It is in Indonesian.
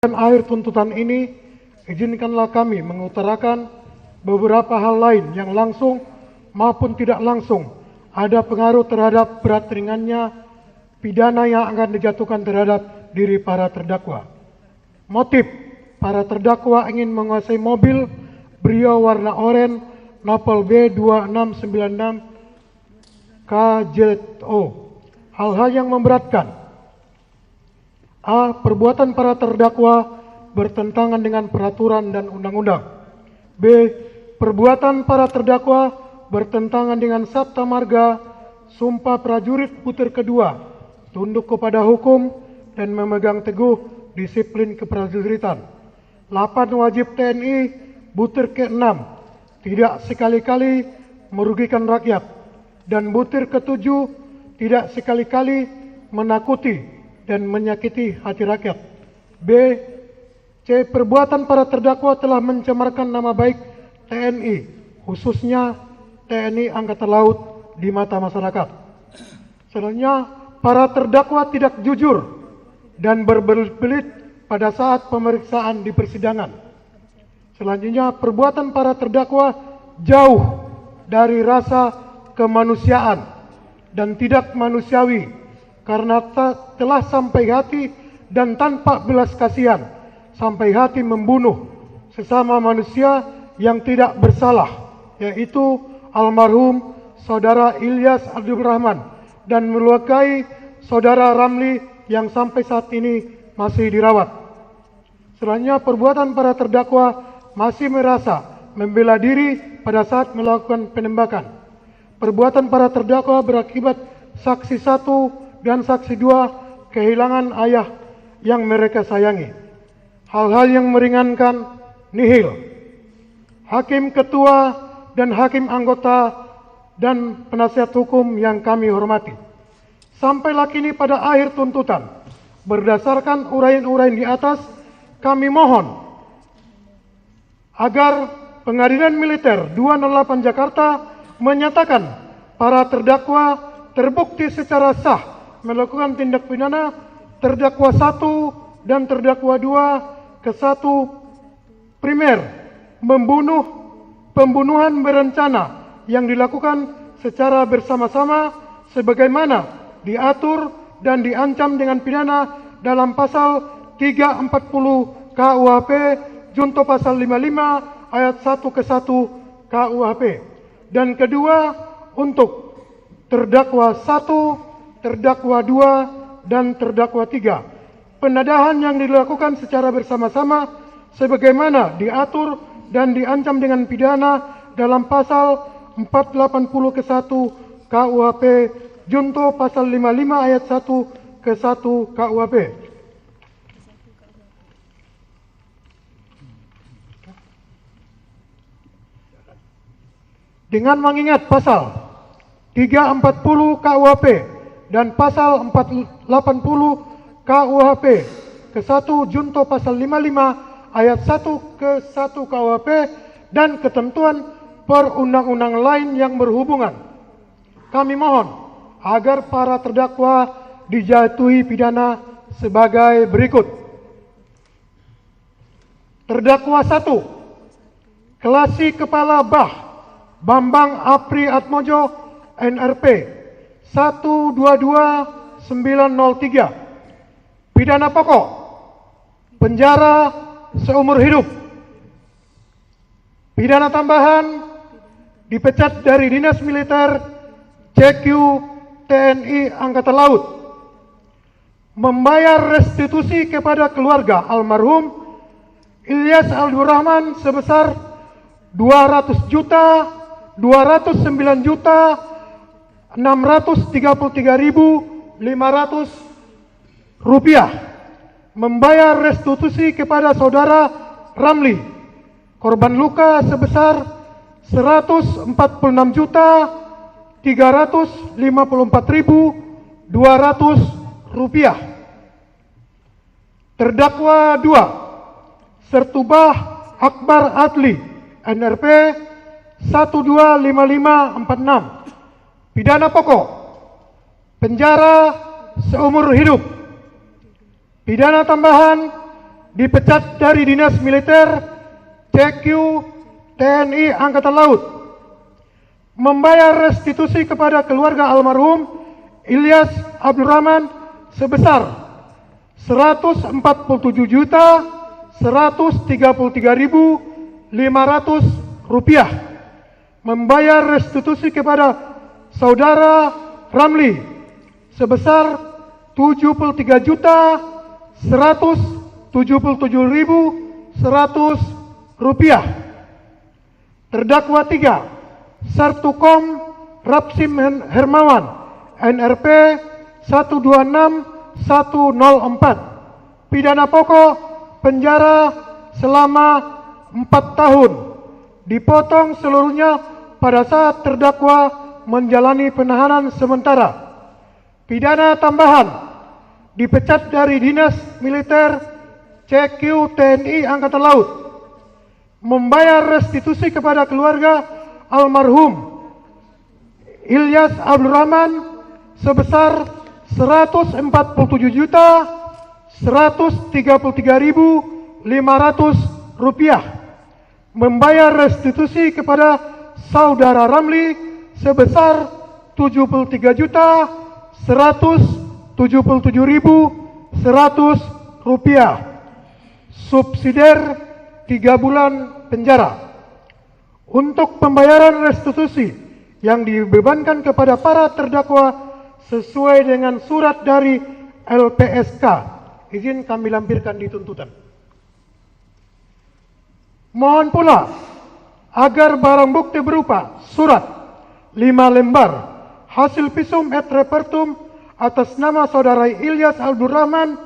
Dan akhir tuntutan ini, izinkanlah kami mengutarakan beberapa hal lain yang langsung maupun tidak langsung ada pengaruh terhadap berat ringannya pidana yang akan dijatuhkan terhadap diri para terdakwa. Motif: para terdakwa ingin menguasai mobil Brio warna oranye Nopal B2696 KZO. Hal-hal yang memberatkan: A. Perbuatan para terdakwa bertentangan dengan peraturan dan undang-undang. B. Perbuatan para terdakwa bertentangan dengan Sabta Marga, Sumpah Prajurit butir kedua, tunduk kepada hukum dan memegang teguh disiplin keprajuritan. 8. Wajib TNI butir ke-6, tidak sekali-kali merugikan rakyat. Dan butir ke-7, tidak sekali-kali menakuti dan menyakiti hati rakyat. B. C. Perbuatan para terdakwa telah mencemarkan nama baik TNI, khususnya TNI Angkatan Laut di mata masyarakat. Selanjutnya, para terdakwa tidak jujur dan berbelit-belit pada saat pemeriksaan di persidangan. Selanjutnya, perbuatan para terdakwa jauh dari rasa kemanusiaan dan tidak manusiawi karena telah sampai hati dan tanpa belas kasihan sampai hati membunuh sesama manusia yang tidak bersalah, yaitu almarhum saudara Ilyas Abdul Rahman, dan melukai saudara Ramli yang sampai saat ini masih dirawat. Selanjutnya, perbuatan para terdakwa masih merasa membela diri pada saat melakukan penembakan. Perbuatan para terdakwa berakibat saksi 1 dan saksi 2 kehilangan ayah yang mereka sayangi. Hal-hal yang meringankan nihil. Hakim ketua dan hakim anggota dan penasihat hukum yang kami hormati, sampailah kini pada akhir tuntutan. Berdasarkan uraian-uraian di atas, kami mohon agar Pengadilan Militer 208 Jakarta menyatakan para terdakwa terbukti secara sah melakukan tindak pidana terdakwa 1 dan terdakwa 2 ke-1 primer pembunuhan berencana yang dilakukan secara bersama-sama sebagaimana diatur dan diancam dengan pidana dalam pasal 340 KUHP junto pasal 55 ayat 1 ke-1 KUHP. Dan kedua, untuk terdakwa 1, terdakwa 2, dan terdakwa 3, penadahan yang dilakukan secara bersama-sama sebagaimana diatur dan diancam dengan pidana dalam pasal 480 ke-1 KUHP junto pasal 55 ayat 1 ke-1 KUHP. Dengan mengingat pasal 340 KUHP dan pasal 480 KUHP ke-1 junto pasal 55 ayat 1 ke-1 KUHP dan ketentuan perundang-undang lain yang berhubungan, kami mohon agar para terdakwa dijatuhi pidana sebagai berikut. Terdakwa 1, Kelasi Kepala Bah Bambang Apri Atmojo NRP 122903, pidana pokok penjara seumur hidup. Pidana tambahan dipecat dari Dinas Militer CQ TNI Angkatan Laut, membayar restitusi kepada keluarga almarhum Ilyas Abdul Rahman sebesar 200.209.633.500 rupiah, membayar restitusi kepada saudara Ramli korban luka sebesar 146.354.200 rupiah. Terdakwa 2, Sertubah Akbar Adli NRP 125546, pidana pokok penjara seumur hidup. Pidana tambahan dipecat dari Dinas Militer CQ TNI Angkatan Laut, membayar restitusi kepada keluarga almarhum Ilyas Abdurrahman sebesar Rp147.133.500, membayar restitusi kepada saudara Ramli sebesar Rp73.177.100. Terdakwa 3, Sartukom Rapsim Hermawan, NRP 126104, pidana pokok penjara selama 4 tahun, dipotong seluruhnya pada saat terdakwa menjalani penahanan sementara. Pidana tambahan, dipecat dari Dinas Militer CQ TNI Angkatan Laut, membayar restitusi kepada keluarga almarhum Ilyas Abdurrahman sebesar Rp147.133.500, membayar restitusi kepada saudara Ramli sebesar Rp73.177.100, subsidiar 3 bulan penjara. Untuk pembayaran restitusi yang dibebankan kepada para terdakwa sesuai dengan surat dari LPSK, izin kami lampirkan di tuntutan. Mohon pula agar barang bukti berupa surat 5 lembar hasil visum et repertum atas nama saudara Ilyas Abdurrahman